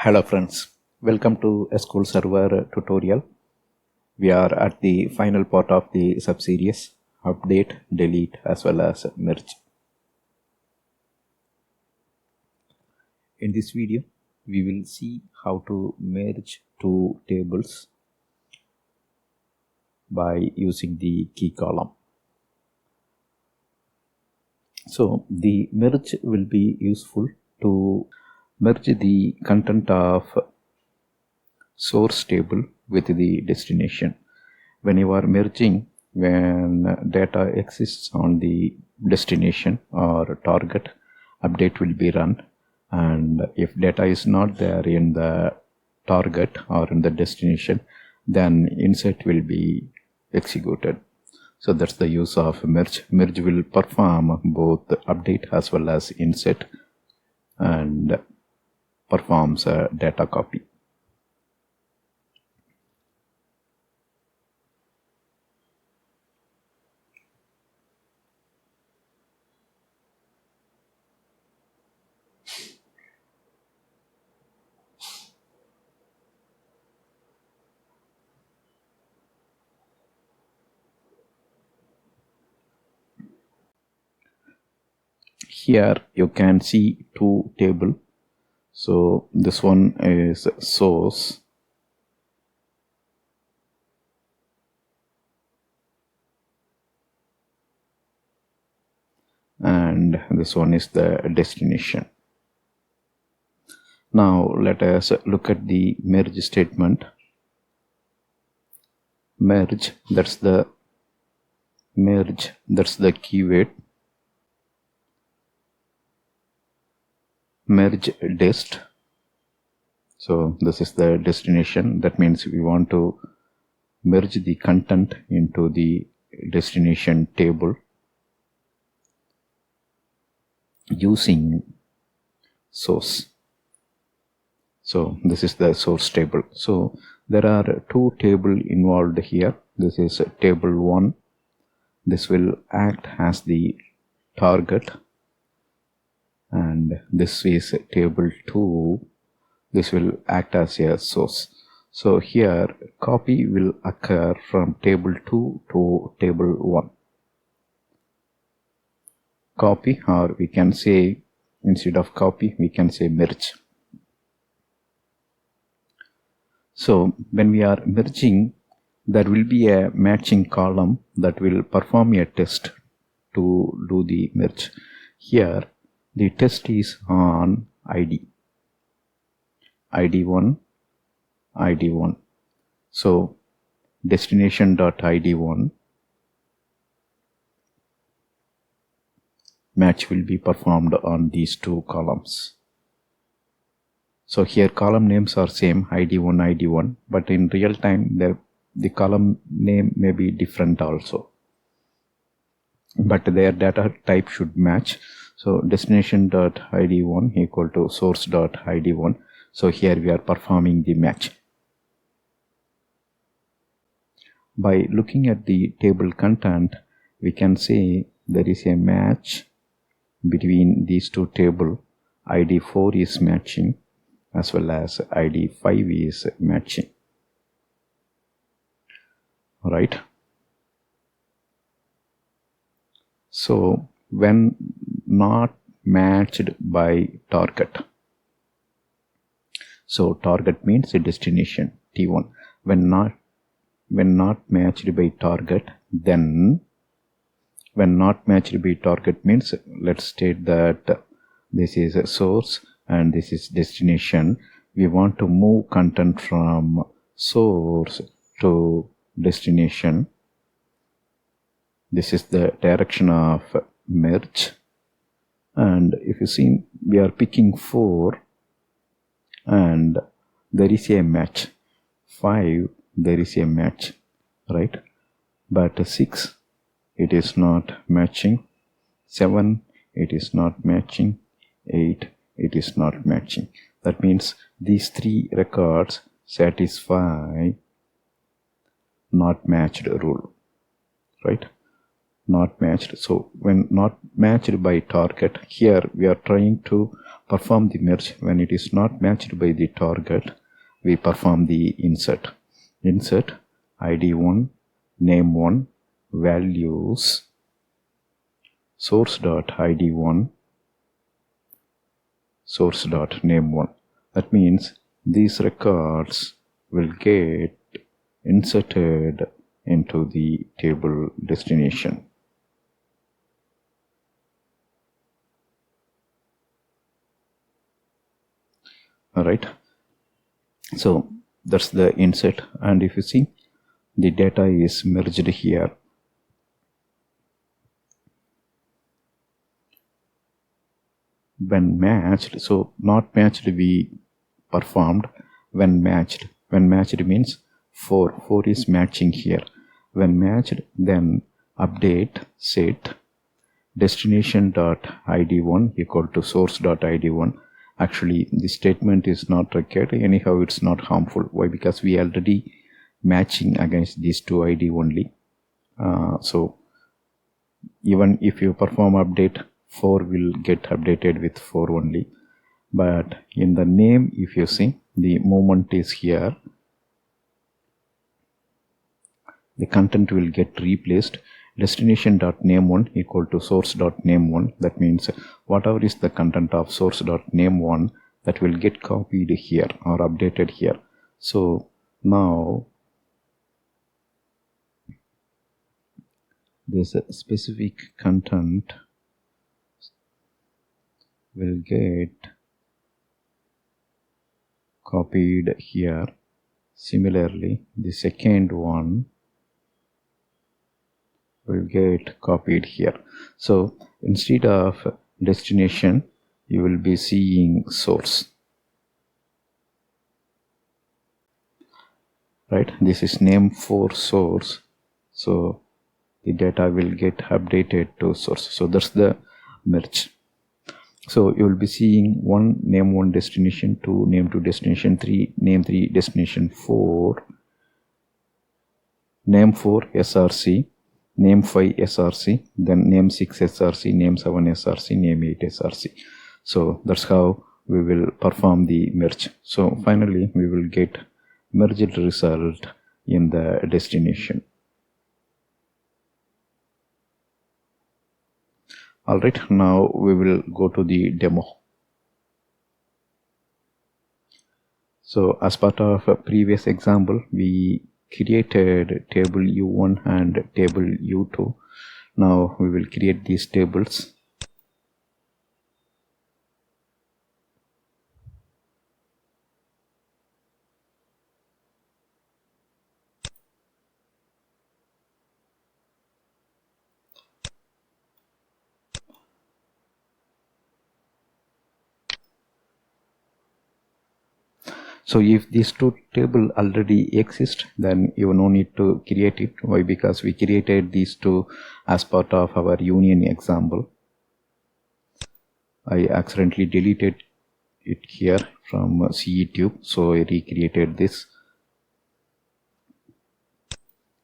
Hello friends, welcome to SQL Server tutorial. We are at the final part of the subseries, update, delete as well as merge. In this video, we will see how to merge two tables by using the key column. So the merge will be useful to merge the content of source table with the destination. When you are merging, when data exists on the destination or target, update will be run, and if data is not there in the target or in the destination, then insert will be executed. So that's the use of merge. Merge will perform both update as well as insert and performs a data copy. Here you can see two tables. So this one is source and this one is the destination. Now let us look at the merge statement. Merge, that's the keyword. Merge dest, so this is the destination. That means we want to merge the content into the destination table using source. So this is the source table. So there are two tables involved here. This is table 1. This will act as the target, and this is table 2. This will act as a source. So here copy will occur from table 2 to table 1. Copy, or we can say, instead of copy, we can say merge. So when we are merging, there will be a matching column that will perform a test to do the merge. Here the test is on ID. ID1, ID1. So destination.id1 match will be performed on these two columns. So here column names are same, ID1, ID1, but in real time the column name may be different also, but their data type should match. So destination.id1 equal to source.id1. So here we are performing the match. By looking at the table content, we can say there is a match between these two tables. ID4 is matching as well as ID5 is matching. Right? So when not matched by target, so target means a destination T1. When not matched by target, then when not matched by target means, let's state that this is a source and this is destination. We want to move content from source to destination. This is the direction of merge, and if you see, we are picking 4 and there is a match. 5, there is a match, right? But 6, it is not matching. 7, it is not matching. 8, it is not matching. That means these 3 records satisfy not matched rule, right? Not matched. So when not matched by target, here we are trying to perform the merge. When it is not matched by the target, we perform the insert. Insert id1 name1 values source.id1 source.name1. That means these records will get inserted into the table destination. Alright, so that's the insert, and if you see, the data is merged here. When matched, so not matched we performed. When matched means 4 is matching here. When matched, then update set destination.id1 equal to source.id1. Actually the statement is not required, anyhow it's not harmful. Why? Because we already matching against these two id only. So even if you perform update, 4 will get updated with 4 only. But in the name, if you see, the movement is here, the content will get replaced. Destination.name1 equal to source.name1. That means whatever is the content of source.name1, that will get copied here or updated here. So now this specific content will get copied here. Similarly, the second one will get copied here. So instead of destination, you will be seeing source. Right? This is name for source. So the data will get updated to source. So that's the merge. So you will be seeing 1 name 1 destination, 2 name 2 destination, 3 name 3 destination, 4 name 4 src, name 5 src, then name 6 src, name 7 src, name 8 src. So that's how we will perform the merge. So finally we will get merged result in the destination. Alright, now we will go to the demo. So as part of a previous example, we created table U1 and table U2. Now we will create these tables. So if these two tables already exist, then you no need to create it. Why? Because we created these two as part of our union example. I accidentally deleted it here from CEtube, so I recreated this.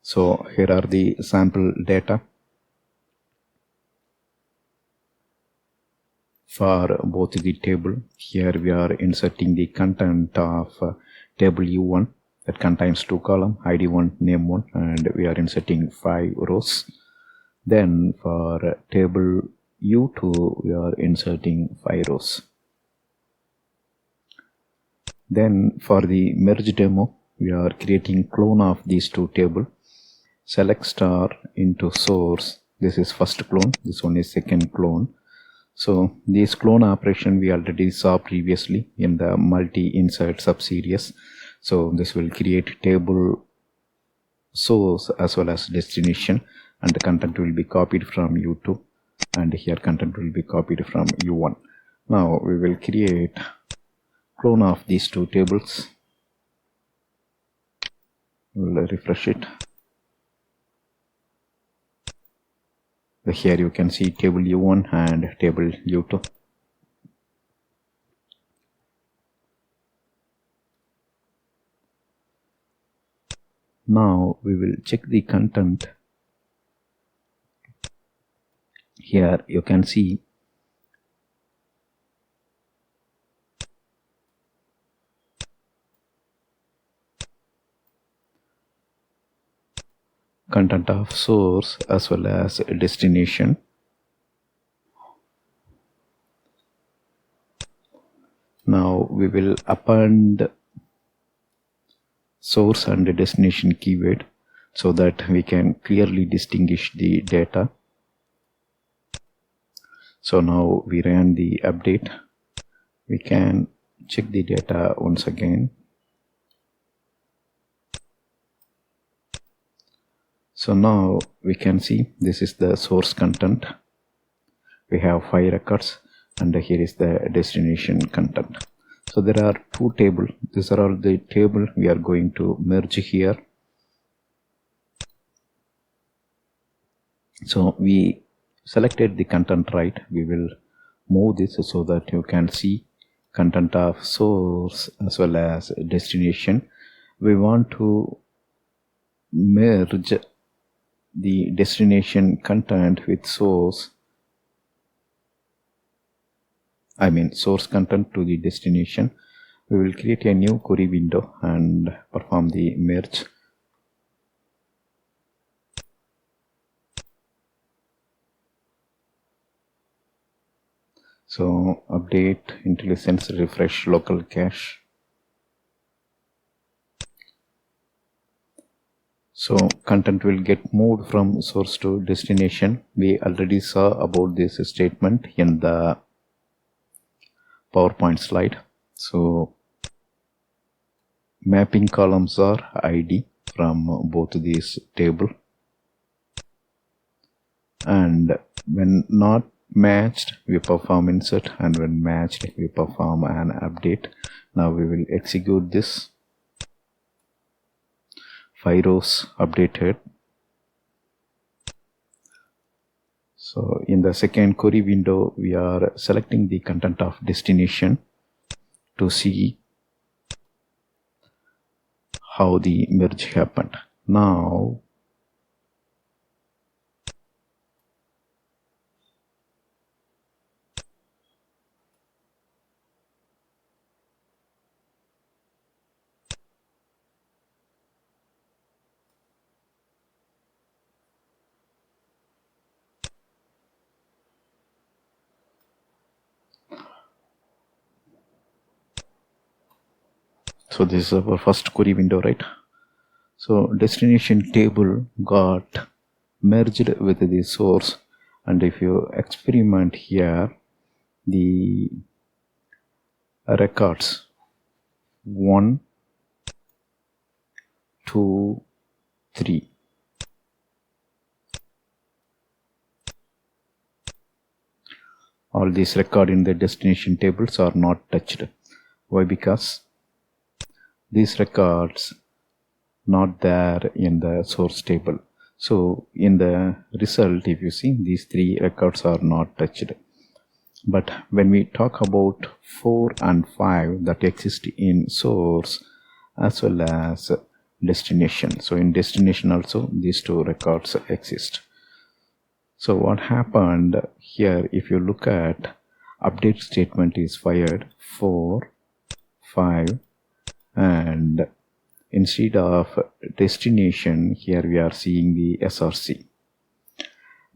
So here are the sample data for both the table. Here we are inserting the content of table U1 that contains 2 columns, ID1, name1, and we are inserting 5 rows. Then for table U2 we are inserting 5 rows. Then for the merge demo, we are creating clone of these two tables. Select star into source. This is first clone, this one is second clone. So this clone operation we already saw previously in the multi-insert subseries. So this will create table source as well as destination, and the content will be copied from U2, and here content will be copied from U1. Now we will create clone of these two tables. We'll refresh it. Here you can see table U1 and table U2. Now we will check the content. Here you can see content of source as well as destination. Now we will append source and destination keyword so that we can clearly distinguish the data. So now we ran the update. We can check the data once again. So now we can see this is the source content. We have 5 records and here is the destination content. So there are 2 tables. These are all the table we are going to merge here. So we selected the content right. We will move this so that you can see content of source as well as destination. We want to merge the destination content with source. Source content to the destination. We will create a new query window and perform the merge. So update IntelliSense refresh local cache. So content will get moved from source to destination. We already saw about this statement in the PowerPoint slide. So mapping columns are ID from both these table, and when not matched we perform insert, and when matched we perform an update. Now we will execute this. 5 rows updated. So in the second query window we are selecting the content of destination to see how the merge happened. Now so this is our first query window, right? So destination table got merged with the source, and if you experiment here, the records 1, 2, 3, all these records in the destination tables are not touched. Why? Because these records not there in the source table. So in the result, if you see, these 3 records are not touched. But when we talk about 4 and 5 that exist in source as well as destination, so in destination also these 2 records exist. So what happened here, if you look at update statement is fired 4, 5, and instead of destination here we are seeing the SRC.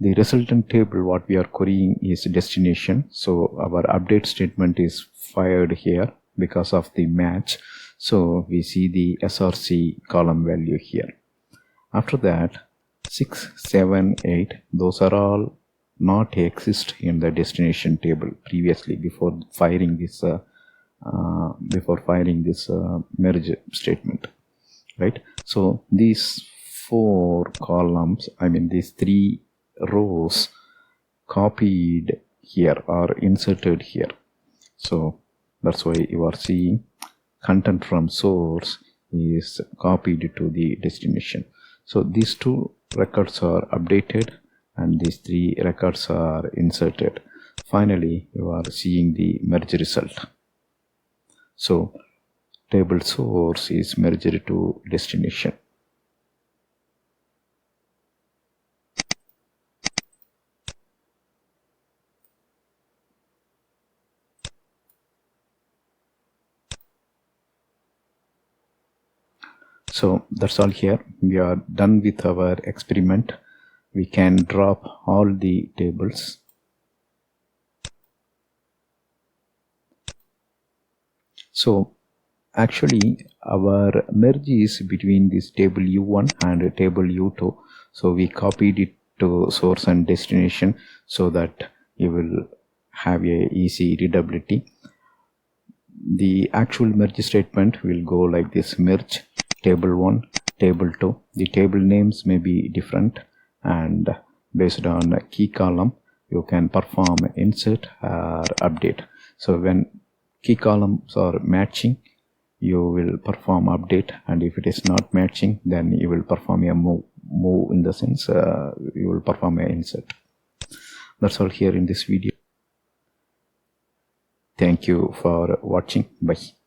The resultant table what we are querying is destination, so our update statement is fired here because of the match. So we see the SRC column value here. After that 6, 7, 8, those are all not exist in the destination table previously before firing this merge statement, right? So these 4 columns, these 3 rows copied here or inserted here. So that's why you are seeing content from source is copied to the destination. So these 2 records are updated and these 3 records are inserted. Finally you are seeing the merge result. So table source is merged to destination. So that's all here. We are done with our experiment. We can drop all the tables. So actually our merge is between this table U1 and table U2. So we copied it to source and destination so that you will have a easy readability. The actual merge statement will go like this: merge table 1, table 2. The table names may be different, and based on key column you can perform insert or update. So when key columns are matching, you will perform update, and if it is not matching, then you will perform a move in the sense you will perform a insert. That's all here in this video. Thank you for watching. Bye.